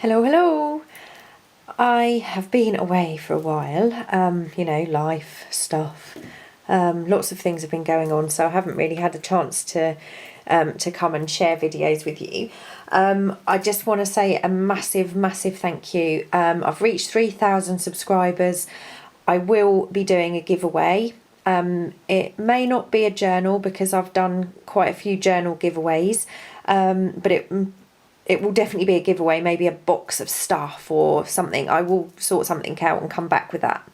Hello, hello. I have been away for a while, you know, life stuff. Lots of things have been going on, so I haven't really had a chance to come and share videos with you. I just want to say a massive, massive thank you. I've reached 3,000 subscribers. I will be doing a giveaway. It may not be a journal because I've done quite a few journal giveaways, but it will definitely be a giveaway, maybe a box of stuff or something. I will sort something out and come back with that.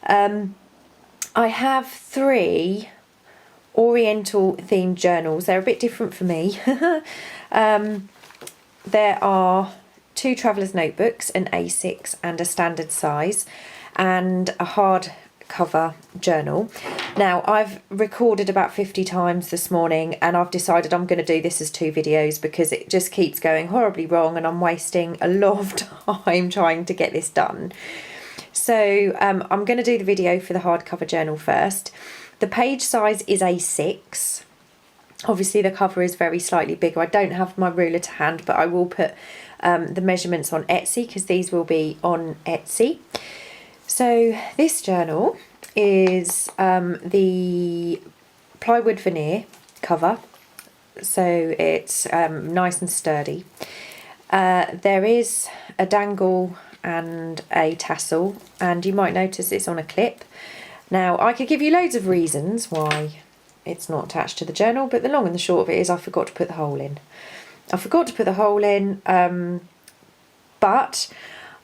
I have 3 Oriental themed journals. They're a bit different for me. There are 2 traveller's notebooks, an A6 and a standard size, and a hardcover journal. Now, I've recorded about 50 times this morning and I've decided I'm going to do this as 2 videos because it just keeps going horribly wrong and I'm wasting a lot of time trying to get this done. So I'm going to do the video for the hardcover journal first. The page size is A6. Obviously the cover is very slightly bigger. I don't have my ruler to hand, but I will put the measurements on Etsy because these will be on Etsy. So this journal is the plywood veneer cover, so it's nice and sturdy. There is a dangle and a tassel, and you might notice it's on a clip. Now, I could give you loads of reasons why it's not attached to the journal, but the long and the short of it is I forgot to put the hole in. But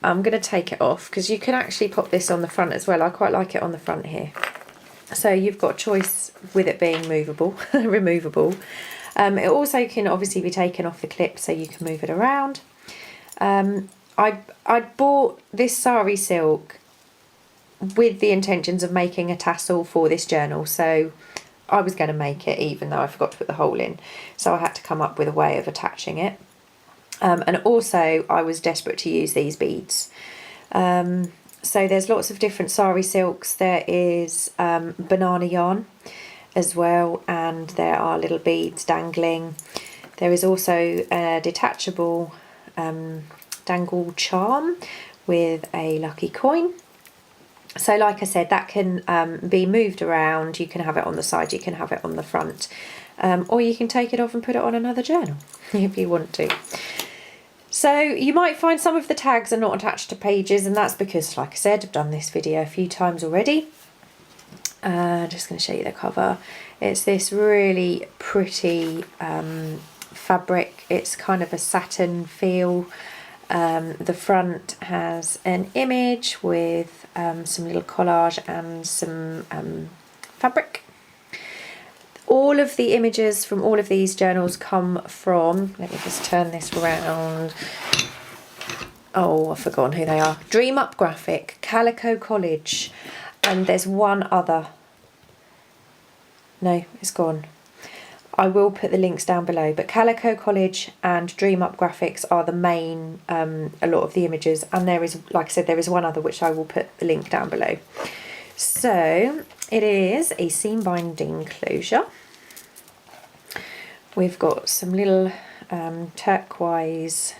I'm going to take it off because you can actually pop this on the front as well. I quite like it on the front here. So you've got a choice with it being movable, removable. It also can obviously be taken off the clip so you can move it around. I bought this sari silk with the intentions of making a tassel for this journal. So I was going to make it even though I forgot to put the hole in. So I had to come up with a way of attaching it. And also I was desperate to use these beads. So there's lots of different sari silks. There is banana yarn as well, and there are little beads dangling. There is also a detachable dangle charm with a lucky coin. So like I said, that can be moved around. You can have it on the side, you can have it on the front, or you can take it off and put it on another journal if you want to. So you might find some of the tags are not attached to pages, and that's because, like I said, I've done this video a few times already. Just going to show you the cover. It's this really pretty fabric. It's kind of a satin feel. The front has an image with some little collage and some fabric. All of the images from all of these journals come from, let me just turn this around. Oh, I've forgotten who they are. DreamUpGraphic, Calicocollage, and there's one other. No, it's gone. I will put the links down below, but Calicocollage and DreamUpGraphics are the main, a lot of the images, and there is, like I said, there is one other which I will put the link down below. So it is a seam binding closure. We've got some little turquoise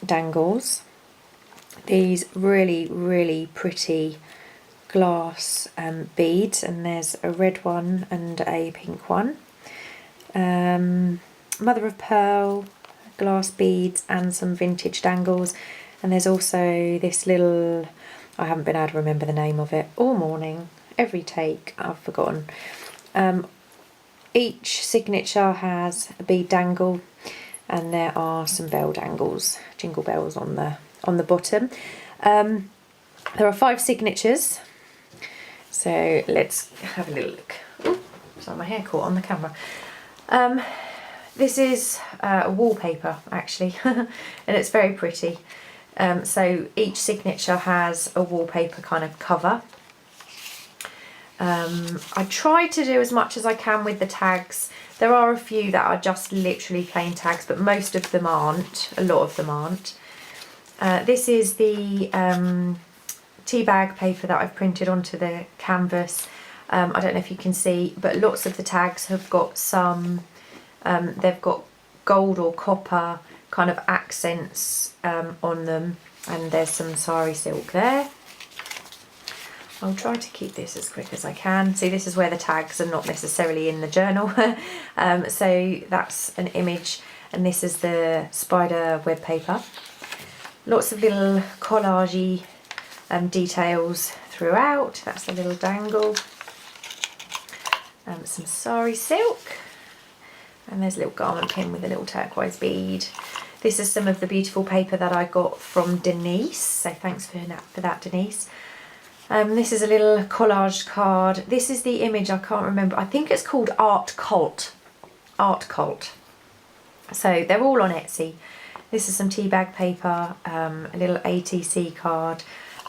dangles. These really, really pretty glass beads, and there's a red one and a pink one. Mother of pearl glass beads and some vintage dangles, and there's also this little, I haven't been able to remember the name of it all morning, every take I've forgotten. Each signature has a bead dangle, and there are some bell dangles, jingle bells on the bottom. There are 5 signatures, so let's have a little look. Ooh, sorry, my hair caught on the camera. This is a wallpaper actually, and it's very pretty. So each signature has a wallpaper kind of cover. I try to do as much as I can with the tags. There are a few that are just literally plain tags, but most of them aren't. A lot of them aren't. This is the tea bag paper that I've printed onto the canvas. I don't know if you can see, but lots of the tags have got some, they've got gold or copper kind of accents on them, and there's some sari silk there. I'll try to keep this as quick as I can. See, this is where the tags are not necessarily in the journal. So that's an image, and this is the spider web paper. Lots of little collagey details throughout. That's a little dangle. Some sari silk, and there's a little garment pin with a little turquoise bead. This is some of the beautiful paper that I got from Denise, so thanks for that, Denise. This is a little collaged card. This is the image, I can't remember, I think it's called ArtCult. ArtCult. So they're all on Etsy. This is some tea bag paper, a little ATC card,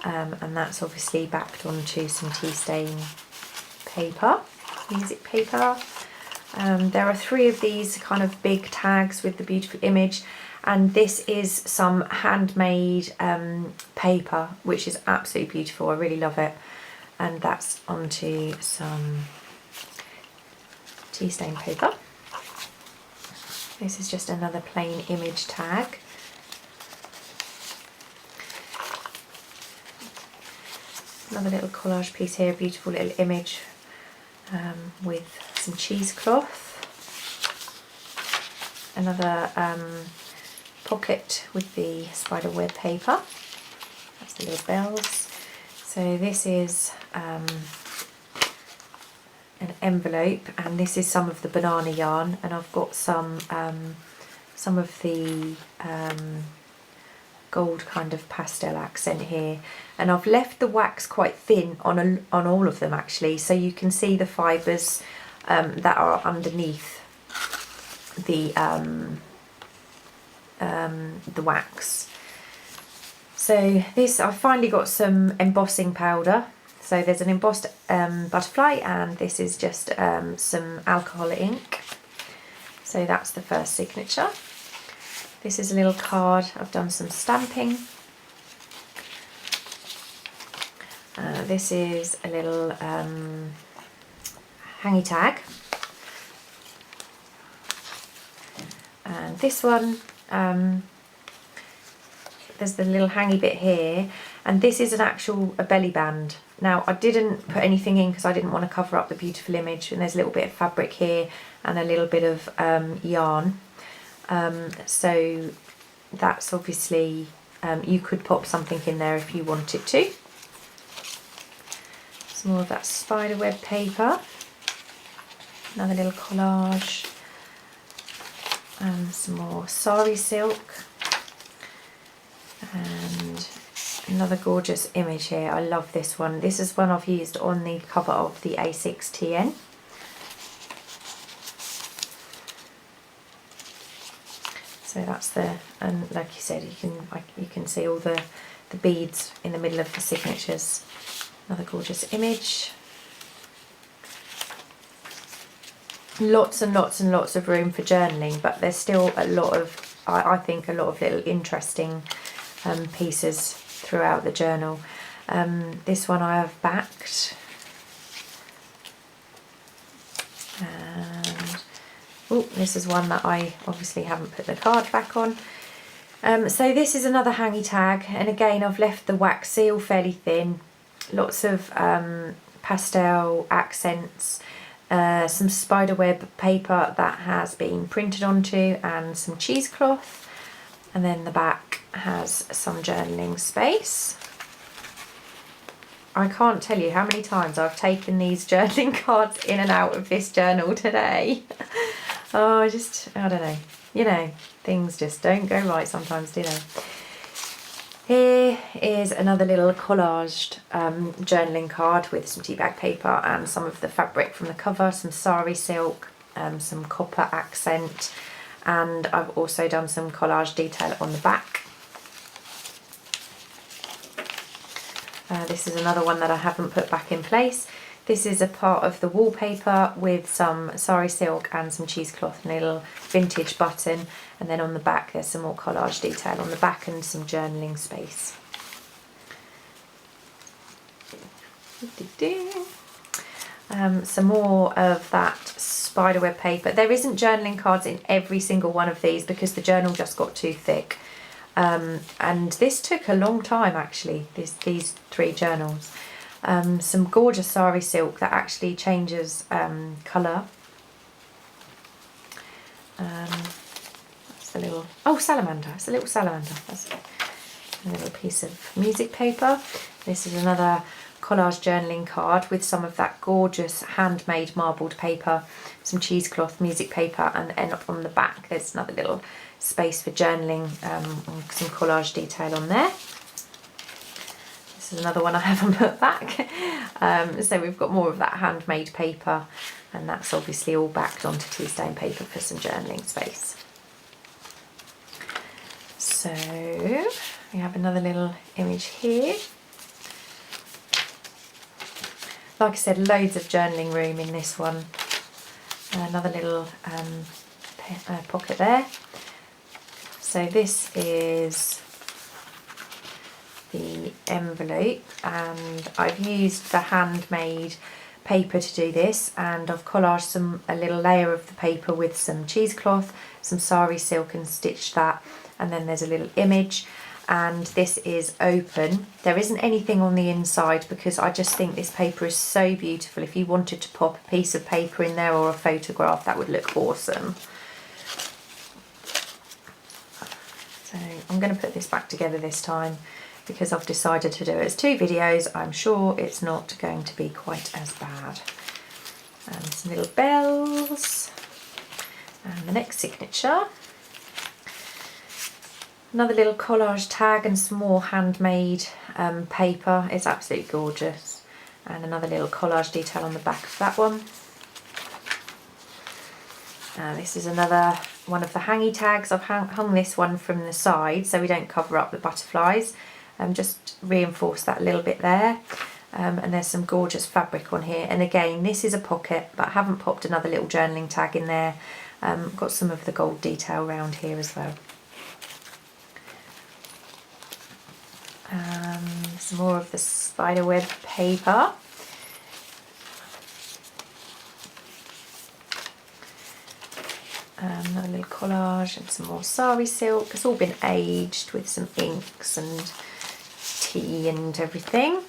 and that's obviously backed onto some tea stain paper, music paper. There are 3 of these kind of big tags with the beautiful image, and this is some handmade paper, which is absolutely beautiful. I really love it, and that's onto some tea stain paper. This is just another plain image tag. Another little collage piece here, beautiful little image with some cheesecloth. Another pocket with the spider web paper. That's the little bells. So this is an envelope, and this is some of the banana yarn, and I've got some of the gold kind of pastel accent here, and I've left the wax quite thin on all of them actually, so you can see the fibres that are underneath the wax. So this, I've finally got some embossing powder. So there's an embossed butterfly, and this is just some alcohol ink. So that's the first signature. This is a little card. I've done some stamping. This is a little hangy tag. And this one, there's the little hangy bit here, and this is a belly band. Now I didn't put anything in because I didn't want to cover up the beautiful image, and there's a little bit of fabric here and a little bit of yarn. So that's obviously, you could pop something in there if you wanted to. Some more of that spider web paper. Another little collage. And some more sari silk. And another gorgeous image here. I love this one. This is one I've used on the cover of the A6TN. So that's and like you said, you can see all the beads in the middle of the signatures. Another gorgeous image. Lots and lots and lots of room for journaling, but there's still a lot of, I think, a lot of little interesting pieces throughout the journal. This one I have backed. And this is one that I obviously haven't put the card back on. So this is another hangy tag, and again I've left the wax seal fairly thin. Lots of pastel accents, some spiderweb paper that has been printed onto, and some cheesecloth, and then the back has some journaling space. I can't tell you how many times I've taken these journaling cards in and out of this journal today. Oh, I don't know. You know, things just don't go right sometimes, do they? Here is another little collaged journaling card with some tea bag paper and some of the fabric from the cover, some sari silk, some copper accent, and I've also done some collage detail on the back. This is another one that I haven't put back in place. This is a part of the wallpaper with some sari silk and some cheesecloth and a little vintage button, and then on the back there's some more collage detail on the back and some journaling space. Some more of that spiderweb paper. There isn't journaling cards in every single one of these because the journal just got too thick. And this took a long time actually, these 3 journals. Some gorgeous sari silk that actually changes colour. That's a little, oh, salamander, it's a little salamander. That's a little piece of music paper. This is another collage journaling card with some of that gorgeous handmade marbled paper, some cheesecloth music paper, and then on the back there's another little space for journaling, some collage detail on there. This is another one I haven't put back. So we've got more of that handmade paper, and that's obviously all backed onto tea stain paper for some journaling space. So we have another little image here. Like I said, loads of journaling room in this one. Another little pocket there. So this is the envelope, and I've used the handmade paper to do this, and I've collaged a little layer of the paper with some cheesecloth, some sari silk, and stitched that, and then there's a little image. And this is open. There isn't anything on the inside because I just think this paper is so beautiful. If you wanted to pop a piece of paper in there or a photograph, that would look awesome. So I'm going to put this back together this time because I've decided to do it as 2 videos. I'm sure it's not going to be quite as bad. And some little bells. And the next signature. Another little collage tag and some more handmade paper. It's absolutely gorgeous. And another little collage detail on the back of that one. This is another one of the hangy tags. I've hung this one from the side so we don't cover up the butterflies. Just reinforce that a little bit there. And there's some gorgeous fabric on here. And again, this is a pocket, but I haven't popped another little journaling tag in there. Got some of the gold detail around here as well. Some more of the spiderweb paper. Another little collage and some more sari silk. It's all been aged with some inks and tea and everything.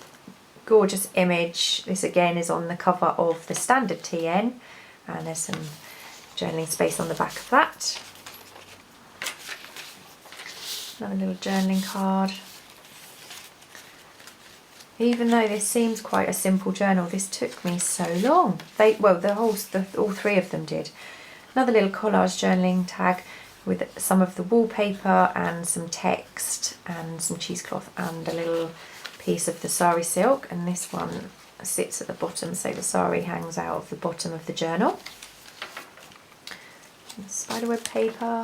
Gorgeous image. This again is on the cover of the standard TN, and there's some journaling space on the back of that. Another little journaling card. Even though this seems quite a simple journal, this took me so long. All 3 of them did. Another little collage journaling tag with some of the wallpaper and some text and some cheesecloth and a little piece of the sari silk. And this one sits at the bottom, so the sari hangs out of the bottom of the journal. And spiderweb paper.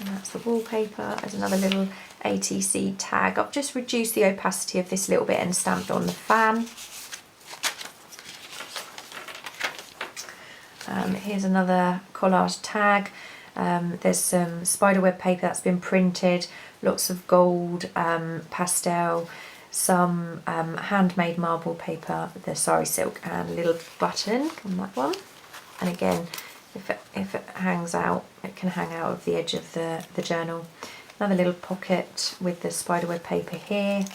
And that's the wallpaper. There's another little ATC tag. I've just reduced the opacity of this a little bit and stamped on the fan. Here's another collage tag. There's some spiderweb paper that's been printed, lots of gold pastel, some handmade marble paper, the sari silk, and a little button on that one. And again, if it hangs out, it can hang out of the edge of the journal. Another little pocket with the spiderweb paper here.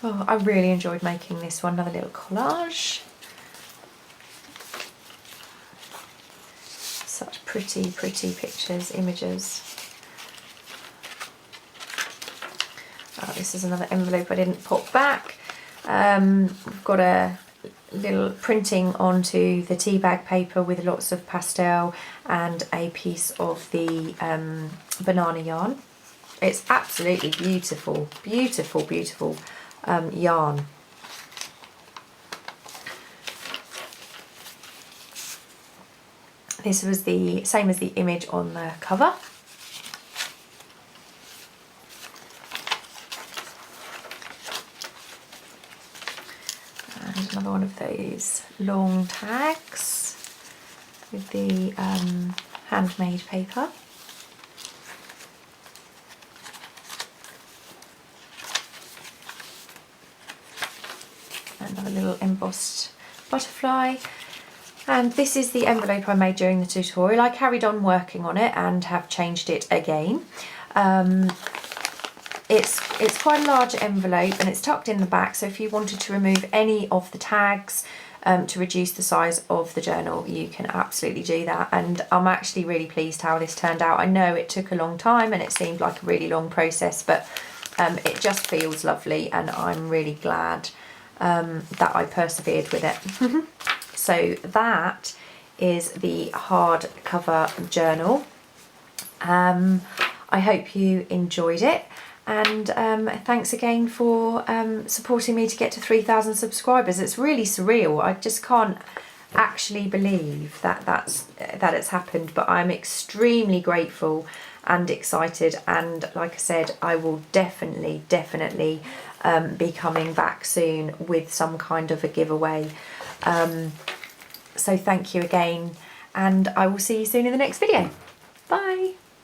Oh, I really enjoyed making this one. Another little collage. Such pretty, pretty pictures, images. Oh, this is another envelope I didn't pop back. We've got a little printing onto the tea bag paper with lots of pastel and a piece of the banana yarn. It's absolutely beautiful, beautiful, beautiful yarn. This was the same as the image on the cover. And another one of those long tags with the handmade paper. another little embossed butterfly. And this is the envelope I made during the tutorial. I carried on working on it and have changed it again. It's quite a large envelope and it's tucked in the back, so if you wanted to remove any of the tags to reduce the size of the journal, you can absolutely do that. And I'm actually really pleased how this turned out. I know it took a long time and it seemed like a really long process, but it just feels lovely, and I'm really glad that I persevered with it. So that is the hardcover journal. I hope you enjoyed it, and thanks again for supporting me to get to 3,000 subscribers. It's really surreal. I just can't actually believe that it's happened, but I'm extremely grateful and excited, and like I said, I will definitely be coming back soon with some kind of a giveaway. So thank you again, and I will see you soon in the next video. Bye.